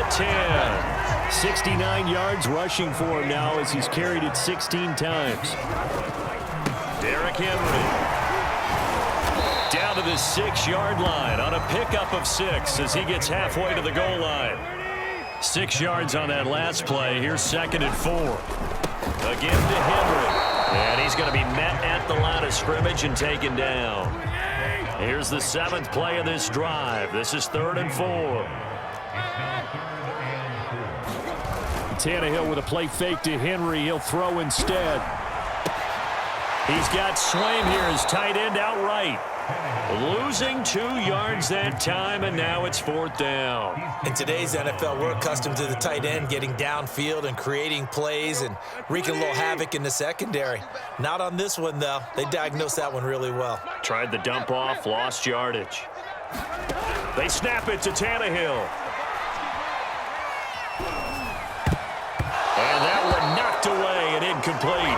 at 10. 69 yards rushing for him now as he's carried it 16 times. Derrick Henry down to the 6-yard line on a pickup of 6 as he gets halfway to the goal line. 6 yards on that last play. Here's 2nd and 4. Again to Henry. And he's going to be met at the line of scrimmage and taken down. Here's the 7th play of this drive. This is 3rd and 4. Tannehill with a play fake to Henry. He'll throw instead. He's got Swain here, his tight end outright. Losing 2 yards that time, and now it's 4th down. In today's NFL, we're accustomed to the tight end getting downfield and creating plays and wreaking a little havoc in the secondary. Not on this one, though. They diagnosed that one really well. Tried the dump off, lost yardage. They snap it to Tannehill. And that one knocked away and incomplete.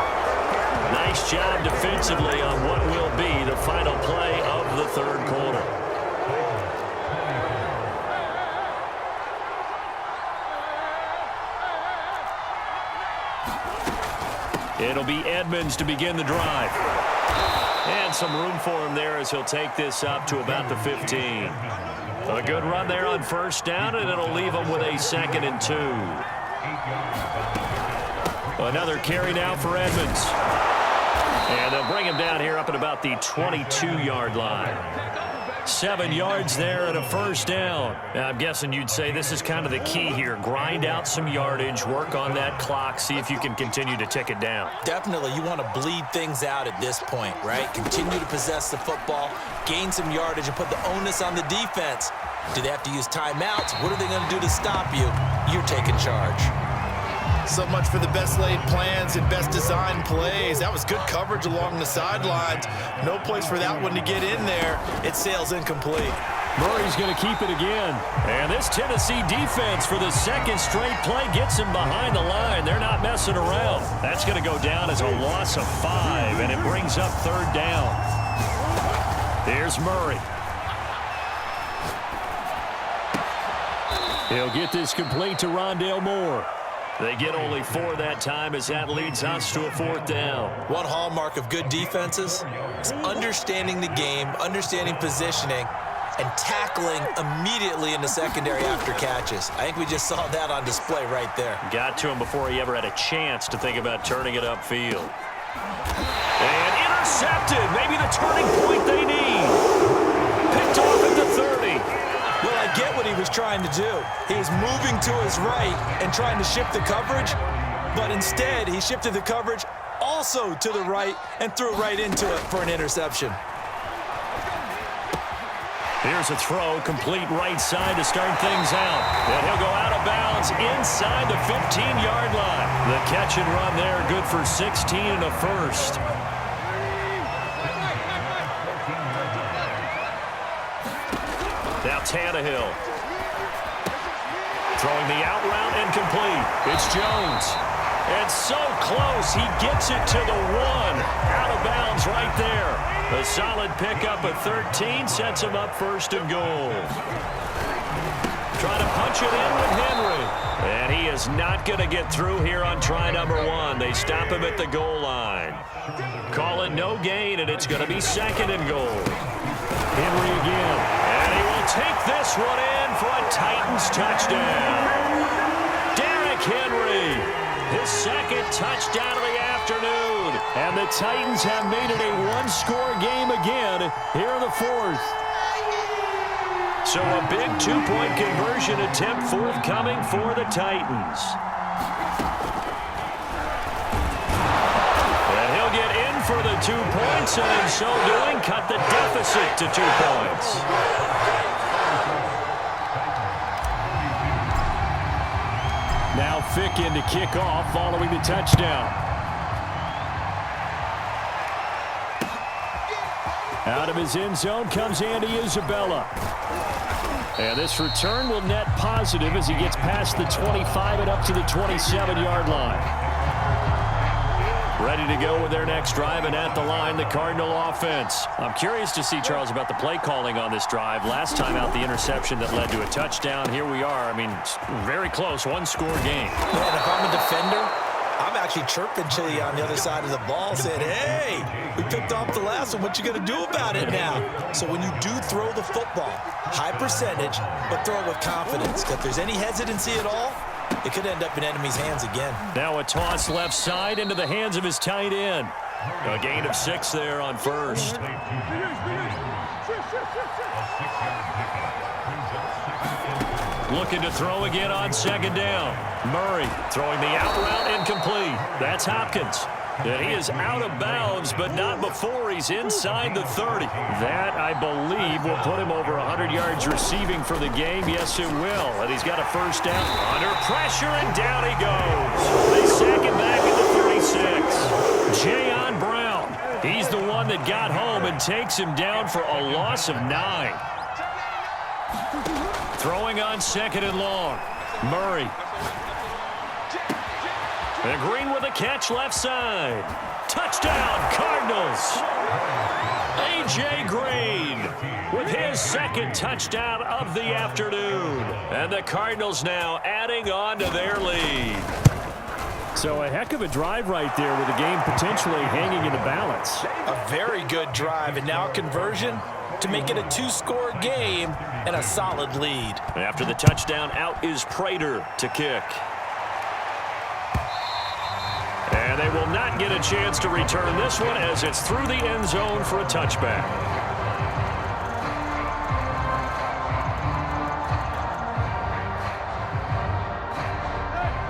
Nice job defensively on what will be the final play of the 3rd quarter. It'll be Edmonds to begin the drive. And some room for him there as he'll take this up to about the 15. A good run there on 1st down, and it'll leave him with a 2nd and 2. Another carry now for Edmonds. And they'll bring him down here up at about the 22-yard line. 7 yards there and a 1st down. Now, I'm guessing you'd say this is kind of the key here. Grind out some yardage, work on that clock, see if you can continue to tick it down. Definitely, you want to bleed things out at this point, right? Continue to possess the football, gain some yardage, and put the onus on the defense. Do they have to use timeouts? What are they going to do to stop you? You're taking charge. So much for the best laid plans and best designed plays. That was good coverage along the sidelines. No place for that one to get in there. It sails incomplete. Murray's going to keep it again. And this Tennessee defense for the 2nd straight play gets him behind the line. They're not messing around. That's going to go down as a loss of 5, and it brings up 3rd down. Here's Murray. He'll get this complete to Rondale Moore. They get only 4 that time as that leads us to a 4th down. One hallmark of good defenses is understanding the game, understanding positioning, and tackling immediately in the secondary after catches. I think we just saw that on display right there. Got to him before he ever had a chance to think about turning it upfield. And intercepted. Maybe the turning point they need. Picked off at the 30. Well, I get what he was trying to do. He was moving to his right and trying to shift the coverage, but instead he shifted the coverage also to the right and threw right into it for an interception. Here's a throw, complete right side to start things out. And he'll go out of bounds inside the 15-yard line. The catch and run there, good for 16 and a 1st. Now Tannehill. Throwing the out route incomplete. It's Jones. And so close, he gets it to the 1. Out of bounds right there. A solid pickup of 13 sets him up 1st and goal. Trying to punch it in with Henry. And he is not going to get through here on try number 1. They stop him at the goal line. Call it no gain, and it's going to be 2nd and goal. Henry again. And he will take this one in for a Titans touchdown. Derrick Henry, his 2nd touchdown of the afternoon. And the Titans have made it a 1-score game again here in the 4th. So a big 2-point conversion attempt forthcoming for the Titans. And he'll get in for the 2 points, and in so doing, cut the deficit to 2 points. Now Fick in to kick off following the touchdown. Out of his end zone comes Andy Isabella. And this return will net positive as he gets past the 25 and up to the 27-yard line. Ready to go with their next drive, and at the line, the Cardinal offense. I'm curious to see, Charles, about the play calling on this drive. Last time out, the interception that led to a touchdown. Here we are. I mean, very close, one-score game. Man, if I'm a defender, I'm actually chirping Chili on the other side of the ball, saying, hey, we picked off the last one. What you going to do about it now? So when you do throw the football, high percentage, but throw it with confidence. If there's any hesitancy at all, it could end up in enemy's hands again. Now a toss left side into the hands of his tight end. A gain of 6 there on first. Looking to throw again on second down. Murray throwing the out route incomplete. That's Hopkins. And he is out of bounds, but not before he's inside the 30. That, I believe, will put him over 100 yards receiving for the game. Yes, it will. And he's got a first down. Under pressure, and down he goes. They sack him back at the 36. Jayon Brown. He's the one that got home and takes him down for a loss of 9. Throwing on second and long. Murray. And Green with a catch left side. Touchdown, Cardinals. A.J. Green with his second touchdown of the afternoon. And the Cardinals now adding on to their lead. So a heck of a drive right there with the game potentially hanging in the balance. A very good drive, and now a conversion to make it a 2-score game and a solid lead. After the touchdown, out is Prater to kick. And they will not get a chance to return this one as it's through the end zone for a touchback.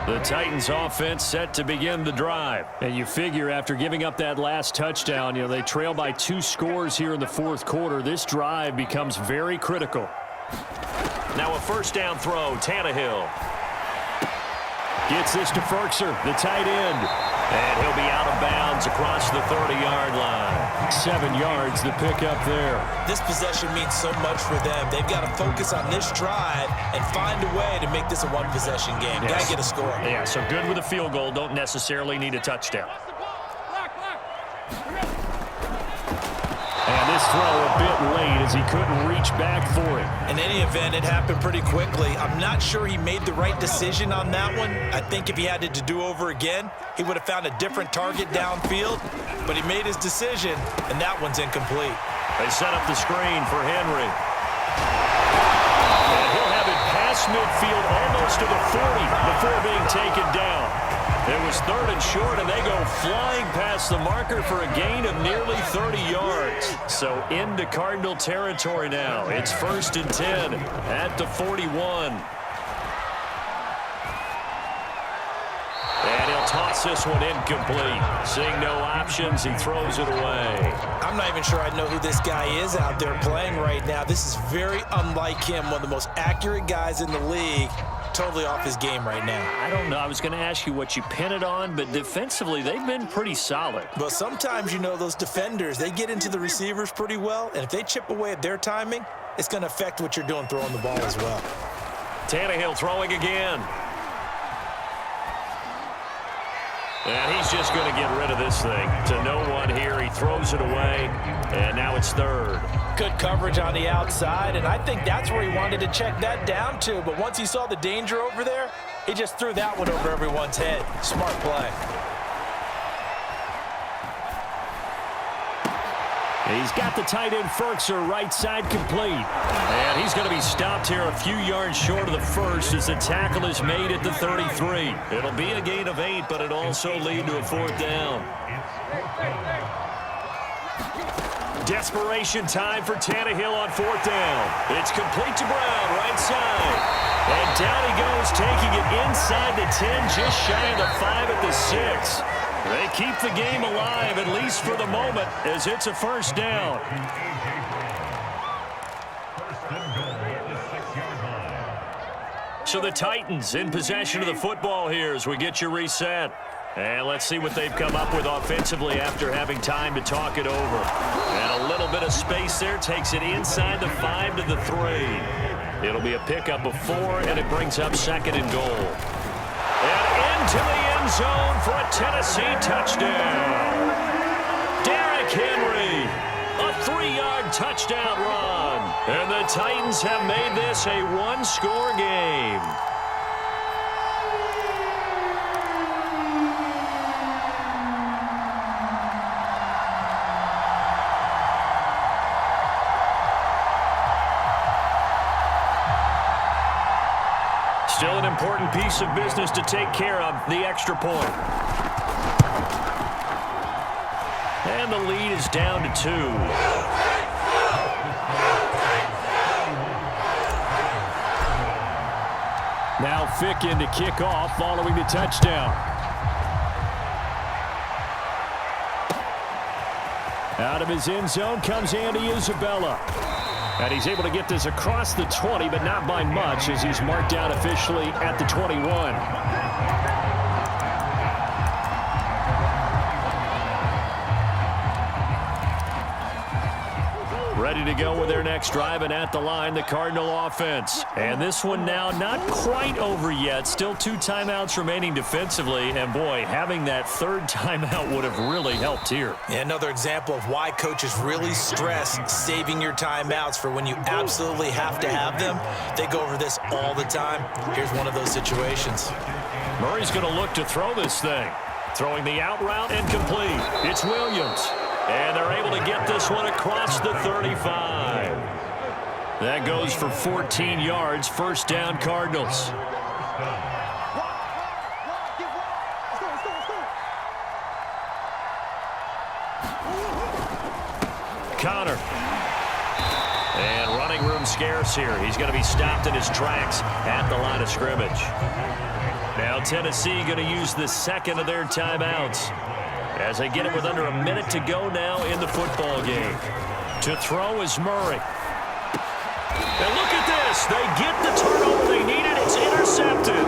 The Titans offense set to begin the drive. And you figure after giving up that last touchdown, they trail by 2 scores here in the fourth quarter. This drive becomes very critical. Now a first down throw, Tannehill. Gets this to Ferkser, the tight end. And he'll be out of bounds across the 30-yard line. 7 yards the pickup there. This possession means so much for them. They've got to focus on this drive and find a way to make this a one-possession game. Yes. Got to get a score. Yeah, so good with a field goal. Don't necessarily need a touchdown. And this throw a bit late as he couldn't reach back for it. In any event, it happened pretty quickly. I'm not sure he made the right decision on that one. I think if he had it to do over again, he would have found a different target downfield. But he made his decision, and that one's incomplete. They set up the screen for Henry. And he'll have it past midfield almost to the 40 before being taken down. It was third and short, and they go flying past the marker for a gain of nearly 30 yards. So into Cardinal territory now. It's 1st and 10 at the 41. And he'll toss this one incomplete. Seeing no options, he throws it away. I'm not even sure I know who this guy is out there playing right now. This is very unlike him, one of the most accurate guys in the league. Totally off his game right now. I don't know. I was going to ask you what you pin it on, but defensively, they've been pretty solid. Well, sometimes, those defenders, they get into the receivers pretty well, and if they chip away at their timing, it's going to affect what you're doing throwing the ball as well. Tannehill throwing again. And he's just going to get rid of this thing. To no one here. He throws it away, and now it's third. Good coverage on the outside, and I think that's where he wanted to check that down to. But once he saw the danger over there, he just threw that one over everyone's head. Smart play. He's got the tight end Ferkser right side complete. And he's going to be stopped here a few yards short of the first as the tackle is made at the 33. It'll be a gain of 8, but it'll also lead to a 4th down. Desperation time for Tannehill on 4th down. It's complete to Brown, right side. And down he goes, taking it inside the 10, just shy of the 5 at the 6. They keep the game alive, at least for the moment, as it's a 1st down. So the Titans in possession of the football here as we get you reset. And let's see what they've come up with offensively after having time to talk it over. And a little bit of space there takes it inside the 5 to the 3. It'll be a pickup of 4, and it brings up 2nd and goal. And into the end zone for a Tennessee touchdown. Derrick Henry, a 3-yard touchdown run. And the Titans have made this a one-score game. Still an important piece of business to take care of, the extra point. And the lead is down to 2. Now Ficken to kick off following the touchdown. Out of his end zone comes Andy Isabella. And he's able to get this across the 20, but not by much as he's marked down officially at the 21. Ready to go with their next drive, and at the line, the Cardinal offense. And this one now not quite over yet. Still 2 timeouts remaining defensively. And, boy, having that 3rd timeout would have really helped here. Yeah, another example of why coaches really stress saving your timeouts for when you absolutely have to have them. They go over this all the time. Here's one of those situations. Murray's going to look to throw this thing. Throwing the out route and complete. It's Williams. And they're able to get this one across the 35. That goes for 14 yards. First down, Cardinals. Connor. And running room scarce here. He's going to be stopped in his tracks at the line of scrimmage. Now Tennessee going to use the second of their timeouts as they get it with under a minute to go now in the football game. To throw is Murray. And look at this. They get the turnover they needed. It's intercepted.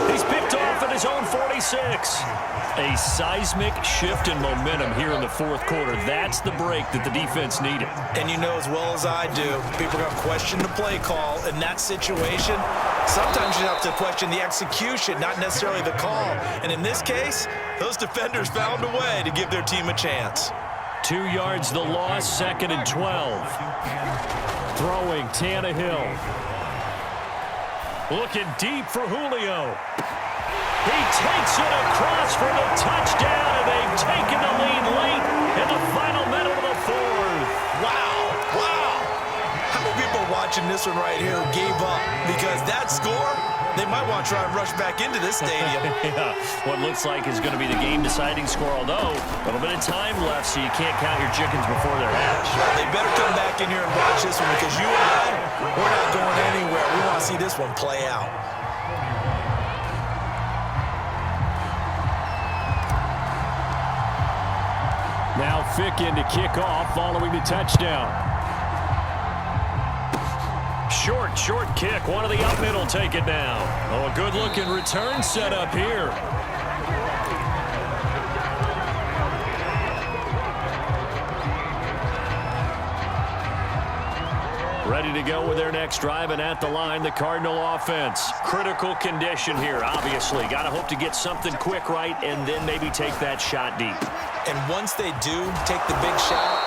He's picked off at his own 46. A seismic shift in momentum here in the 4th quarter. That's the break that the defense needed. And you know as well as I do, people are going to question the play call in that situation. Sometimes you have to question the execution, not necessarily the call. And in this case, those defenders found a way to give their team a chance. 2 yards the loss, 2nd and 12. Throwing Tannehill. Looking deep for Julio. He takes it across for the touchdown, and they've taken the lead late in the final minute of the 4th. Wow. How many people are watching this one right here who gave up? Because that score, they might want to try and rush back into this stadium. Yeah, what looks like is going to be the game-deciding score, although a little bit of time left, so you can't count your chickens before they're hatched. Well, they better come back in here and watch this one because you and I, we're not going anywhere. We want to see this one play out. Now Ficken to kick off following the touchdown. Short kick. One of the up middle take it down. Oh, a good-looking return set up here. Ready to go with their next drive, and at the line, the Cardinal offense. Critical condition here, obviously. Got to hope to get something quick right and then maybe take that shot deep. And once they do take the big shot,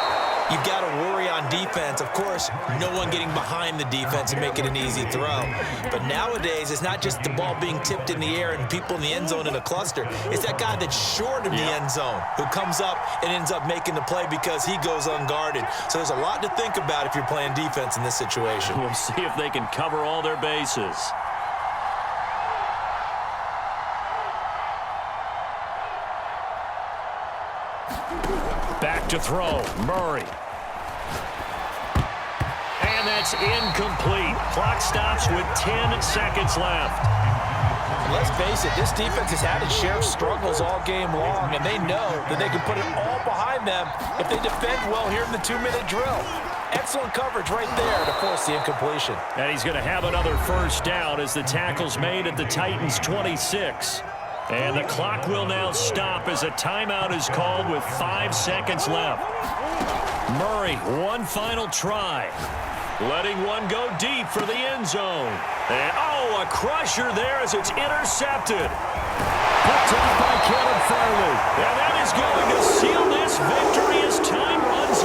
you've got to worry on defense. Of course, no one getting behind the defense and make it an easy throw. But nowadays, it's not just the ball being tipped in the air and people in the end zone in a cluster. It's that guy that's short of the end zone who comes up and ends up making the play because he goes unguarded. So there's a lot to think about if you're playing defense in this situation. We'll see if they can cover all their bases. Back to throw, Murray. And that's incomplete. Clock stops with 10 seconds left. Let's face it, this defense has had its share of struggles all game long, and they know that they can put it all behind them if they defend well here in the 2-minute drill. Excellent coverage right there to force the incompletion. And he's going to have another first down as the tackle's made at the Titans' 26. And the clock will now stop as a timeout is called with 5 seconds left. Murray, one final try. Letting one go deep for the end zone. And, oh, a crusher there as it's intercepted. Picked off by Caleb Farley. And that is going to seal this victory as time runs